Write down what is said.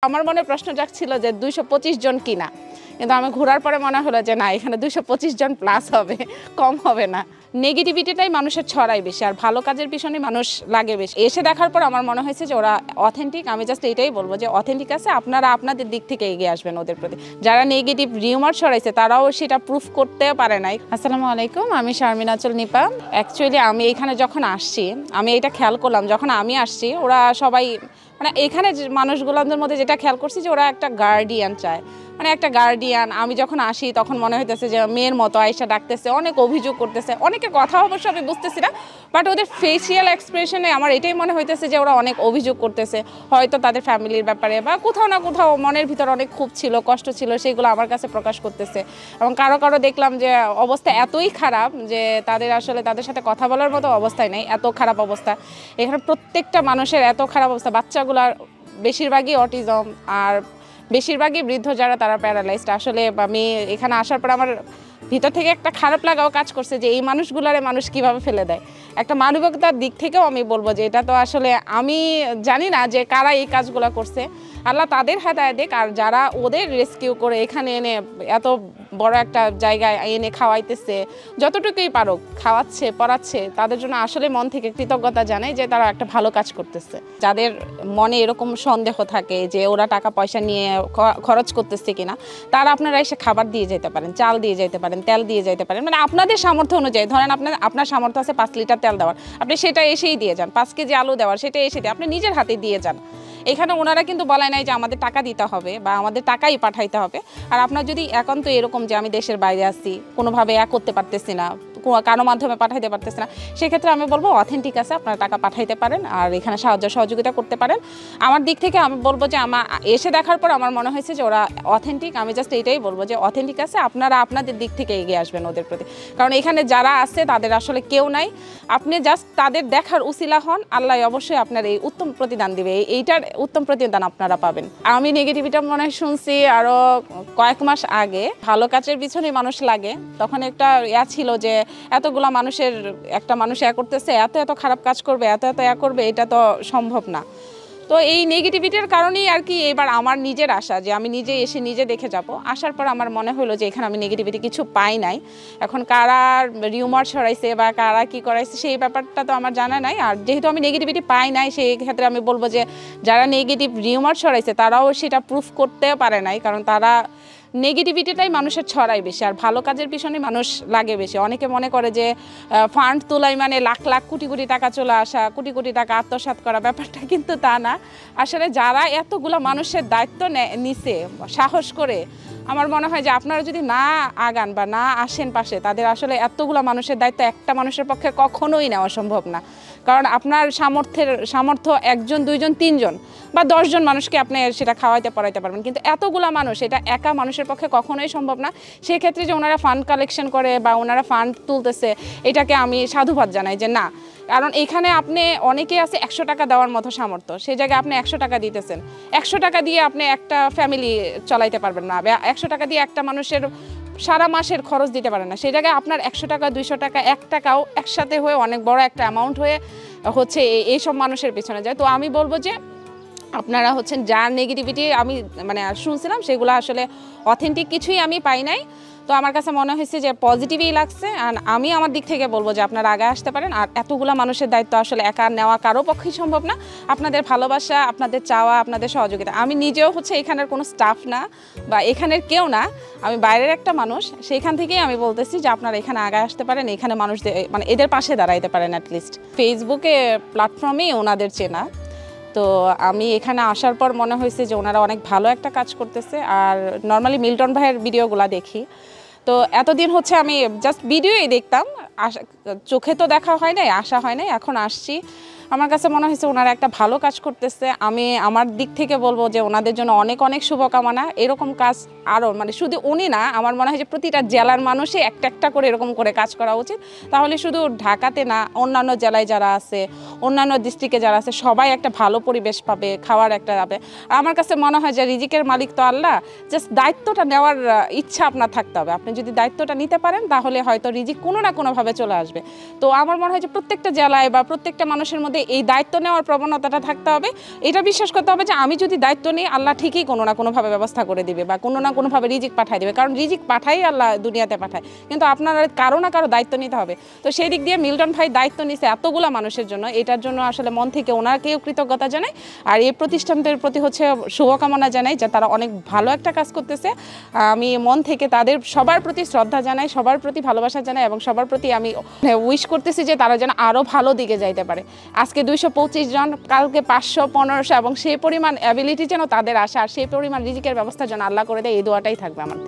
আমার মনে প্রশ্ন জাগছিল যে 225 জন কিনা, কিন্তু আমি ঘোরার পরে মনে হলো যে না, এখানে 225 জন প্লাস হবে, কম হবে না। নেগেটিভিটিটাই মানুষের ছড়ায় বেশি, আর ভালো কাজের পিছনে মানুষ লাগে বেশি। এসে দেখার পর আমার মনে হয়েছে যে ওরা অথেন্টিক। আমি জাস্ট এটাই বলবো যে অথেন্টিক আছে, আপনারা আপনাদের দিক থেকে এগিয়ে আসবেন ওদের প্রতি। যারা নেগেটিভ রিউমার ছড়াইছে তারাও সেটা প্রুফ করতে পারে নাই। আসসালামু আলাইকুম, আমি শারমিন আঁচল নিপা। অ্যাকচুয়ালি আমি এখানে যখন আসছি, আমি এটা খেয়াল করলাম যখন আমি আসছি, ওরা সবাই মানে এখানে মানুষগুলোদের মধ্যে যেটা খেয়াল করছি যে ওরা একটা গার্ডিয়ান চায়, মানে একটা গার্ডিয়ান। আমি যখন আসি তখন মনে হইতেছে যে মেয়ের মতো আয়েশা ডাকতেছে, অনেক অভিযোগ করতেছে, অনেকের কথা অবশ্য আমি বুঝতেছি না, বাট ওদের ফেসিয়াল এক্সপ্রেশনে আমার এটাই মনে হইতেছে যে ওরা অনেক অভিযোগ করতেছে, হয়তো তাদের ফ্যামিলির ব্যাপারে বা কোথাও না কোথাও মনের ভিতর অনেক ক্ষোভ ছিল, কষ্ট ছিল, সেগুলো আমার কাছে প্রকাশ করতেছে। এবং কারো কারো দেখলাম যে অবস্থা এতই খারাপ যে তাদের আসলে তাদের সাথে কথা বলার মতো অবস্থায় নেই, এত খারাপ অবস্থা। এখানে প্রত্যেকটা মানুষের এত খারাপ অবস্থা, বাচ্চাগুলার বেশিরভাগই অটিজম, আর বেশিরভাগই বৃদ্ধ যারা তারা প্যারালাইজড। আসলে আমি এখানে আসার পর আমার ভিতর থেকে একটা খারাপ লাগাও কাজ করছে যে এই মানুষগুলারে মানুষ কিভাবে ফেলে দেয়। একটা মানবিকতার দিক থেকেও আমি বলবো যে এটা তো আসলে আমি জানি না যে কারা এই কাজগুলো করছে, আল্লাহ তাদের হেদায়েত দিক। আর যারা ওদের রেস্কিউ করে এখানে এনে এত বড় একটা জায়গায় এনে খাওয়াইতেছে, যতটুকুই পারো খাওয়াচ্ছে, পড়াচ্ছে, তাদের জন্য আসলে মন থেকে কৃতজ্ঞতা জানাই যে তারা একটা ভালো কাজ করতেছে। যাদের মনে এরকম সন্দেহ থাকে যে ওরা টাকা পয়সা নিয়ে খরচ করতেছে কিনা, তারা আপনারা এসে খাবার দিয়ে যেতে পারেন, চাল দিয়ে যেতে পারেন, তেল দিয়ে যেতে পারেন, মানে আপনাদের সামর্থ্য অনুযায়ী। ধরেন আপনার সামর্থ্য আছে 5 লিটার তেল দেওয়ার, আপনি সেটা এসেই দিয়ে যান। 5 কেজি আলু দেওয়ার, সেটা এসে দিয়ে আপনি নিজের হাতে দিয়ে যান। এখানে ওনারা কিন্তু বলায় নাই যে আমাদের টাকা দিতে হবে বা আমাদের টাকাই পাঠাইতে হবে। আর আপনার যদি একান্ত এরকম যে আমি দেশের বাইরে আছি, কোনোভাবে করতে পারতেছি না, কারো মাধ্যমে পাঠাইতে পারতেছে না, সেক্ষেত্রে আমি বলবো অথেন্টিক আছে, আপনারা টাকা পাঠাইতে পারেন আর এখানে সাহায্য সহযোগিতা করতে পারেন। আমার দিক থেকে আমি বলবো যে আমার এসে দেখার পর আমার মনে হয়েছে যে ওরা অথেন্টিক। আমি জাস্ট এটাই বলবো যে অথেন্টিক আছে, আপনারা আপনাদের দিক থেকে এগিয়ে আসবেন ওদের প্রতি। কারণ এখানে যারা আছে তাদের আসলে কেউ নাই, আপনি জাস্ট তাদের দেখার উসিলা হন, আল্লাহ অবশ্যই আপনার এই উত্তম প্রতিদান দিবে, এইটার উত্তম প্রতিদান আপনারা পাবেন। আমি নেগেটিভিটা মনে হয় শুনছি আরও কয়েক মাস আগে, ভালো কাজের পিছনে মানুষ লাগে, তখন একটা ছিল যে এতগুলা মানুষের একটা মানুষ করতেছে, এত এত খারাপ কাজ করবে, এত এত করবে, এটা তো সম্ভব না। তো এই নেগেটিভিটির কারণেই আর কি এবার আমার নিজের আশা যে আমি নিজে এসে নিজে দেখে যাব। আসার পর আমার মনে হলো যে এখানে আমি নেগেটিভিটি কিছু পাই নাই। এখন কারা রিউমার ছড়াইছে বা কারা কি করাইছে সেই ব্যাপারটা তো আমার জানা নাই। আর যেহেতু আমি নেগেটিভিটি পাই নাই, সেই ক্ষেত্রে আমি বলবো যে যারা নেগেটিভ রিউমার ছড়াইছে তারাও সেটা প্রুফ করতে পারে নাই, কারণ তারা নেগেটিভিটিটাই মানুষের ছড়ায় বেশি, আর ভালো কাজের পিছনে মানুষ লাগে বেশি। অনেকে মনে করে যে ফান্ড তোলাই মানে লাখ লাখ কোটি কোটি টাকা চলে আসা, কোটি কোটি টাকা আত্মসাৎ করা, ব্যাপারটা কিন্তু তা না। আসলে যারা এতগুলো মানুষের দায়িত্ব নিছে সাহস করে, আমার মনে হয় যে আপনারা যদি না আগান বা না আসেন পাশে, তাদের আসলে এতগুলো মানুষের দায়িত্ব একটা মানুষের পক্ষে কখনোই নেওয়া সম্ভব না। কারণ আপনার সামর্থ্য 1 জন 2 জন 3 জন বা 10 জন মানুষকে আপনি সেটা খাওয়াইতে পড়াইতে পারবেন, কিন্তু এতগুলো মানুষ এটা একা মানুষের পক্ষে কখনোই সম্ভব না। সেই ক্ষেত্রে যে ওনারা ফান্ড কালেকশন করে বা ওনারা ফান্ড তুলতেছে, এটাকে আমি সাধুবাদ জানাই যে না। কারণ এখানে আপনি অনেকে আছে 100 টাকা দেওয়ার মতো সামর্থ্য, সেই জায়গায় আপনি 100 টাকা দিতেছেন। 100 টাকা দিয়ে আপনি একটা ফ্যামিলি চালাইতে পারবেন না, 100 টাকা দিয়ে একটা মানুষের সারা মাসের খরচ দিতে পারেন না। সেই জায়গায় আপনার 100 টাকা 200 টাকা 1 টাকাও একসাথে হয়ে অনেক বড় একটা অ্যামাউন্ট হয়ে হচ্ছে এইসব মানুষের পিছনে যায়। তো আমি বলবো যে আপনারা হচ্ছেন যার নেগেটিভিটি আমি মানে শুনছিলাম, সেগুলো আসলে অথেন্টিক কিছুই আমি পাই নাই। তো আমার কাছে মনে হয়েছে যে পজিটিভই লাগছে। আর আমি আমার দিক থেকে বলবো যে আপনারা আগে আসতে পারেন। আর এতগুলো মানুষের দায়িত্ব আসলে একা নেওয়া কারো পক্ষেই সম্ভব না। আপনাদের ভালোবাসা, আপনাদের চাওয়া, আপনাদের সহযোগিতা। আমি নিজেও হচ্ছে এখানের কোনো স্টাফ না বা এখানের কেউ না, আমি বাইরের একটা মানুষ। সেইখান থেকেই আমি বলতেছি যে আপনারা এখানে আগে আসতে পারেন, এখানে মানুষদের মানে এদের পাশে দাঁড়াইতে পারেন। অ্যাটলিস্ট ফেসবুকে প্ল্যাটফর্মেই ওনাদের চেনা। তো আমি এখানে আসার পর মনে হয়েছে যে ওনারা অনেক ভালো একটা কাজ করতেছে। আর নর্মালি মিল্টন ভাইয়ের ভিডিওগুলো দেখি, তো এতদিন হচ্ছে আমি জাস্ট ভিডিওই দেখতাম, চোখে তো দেখা হয় নাই, আসা হয় নাই, এখন আসছি। আমার কাছে মনে হয়েছে ওনারা একটা ভালো কাজ করতেছে। আমি আমার দিক থেকে বলবো যে ওনাদের জন্য অনেক অনেক শুভকামনা। এরকম কাজ আরও মানে শুধু উনি না, আমার মনে হয় যে প্রতিটা জেলার মানুষই একটা একটা করে এরকম করে কাজ করা উচিত। তাহলে শুধু ঢাকাতে না, অন্যান্য জেলায় যারা আছে, অন্যান্য ডিস্ট্রিক্টে যারা আছে, সবাই একটা ভালো পরিবেশ পাবে, খাওয়ার একটা পাবে। আমার কাছে মনে হয় যে রিজিকের মালিক তো আল্লাহ, জাস্ট দায়িত্বটা নেওয়ার ইচ্ছা আপনার থাকতে হবে। আপনি যদি দায়িত্বটা নিতে পারেন তাহলে হয়তো রিজিক কোনো না কোনোভাবে চলে আসবে। তো আমার মনে হয় যে প্রত্যেকটা জেলায় বা প্রত্যেকটা মানুষের মধ্যে মধ্যে এই দায়িত্ব নেওয়ার প্রবণতাটা থাকতে হবে। এটা বিশ্বাস করতে হবে যে আমি যদি দায়িত্ব নিই আল্লাহ ঠিকই কোনো না কোনোভাবে ব্যবস্থা করে দিবে বা কোনো না কোনোভাবে রিজিক পাঠিয়ে দেবে, কারণ রিজিক পাঠাই আল্লাহ দুনিয়াতে পাঠায়, কিন্তু আপনার কারো না কারো দায়িত্ব নিতে হবে। তো সেই দিক দিয়ে মিল্টন ভাই দায়িত্ব নিছে এতগুলো মানুষের জন্য, এটার জন্য আসলে মন থেকে ওনাকেও কৃতজ্ঞতা জানাই। আর এই প্রতিষ্ঠানটির প্রতি হচ্ছে শুভকামনা জানাই যে তারা অনেক ভালো একটা কাজ করতেছে। আমি মন থেকে তাদের সবার প্রতি শ্রদ্ধা জানাই, সবার প্রতি ভালোবাসা জানাই এবং সবার প্রতি আমি উইশ করতেছি যে তারা যেন আরও ভালো দিকে যাইতে পারে। আজকে 225 জন, কালকে 500, 1500 এবং সেই পরিমাণ অ্যাবিলিটি যেন তাদের আসে আর সেই পরিমাণ রিজিকের ব্যবস্থা যেন আল্লাহ করে দেয়, এই দোয়াটাই থাকবে আমার।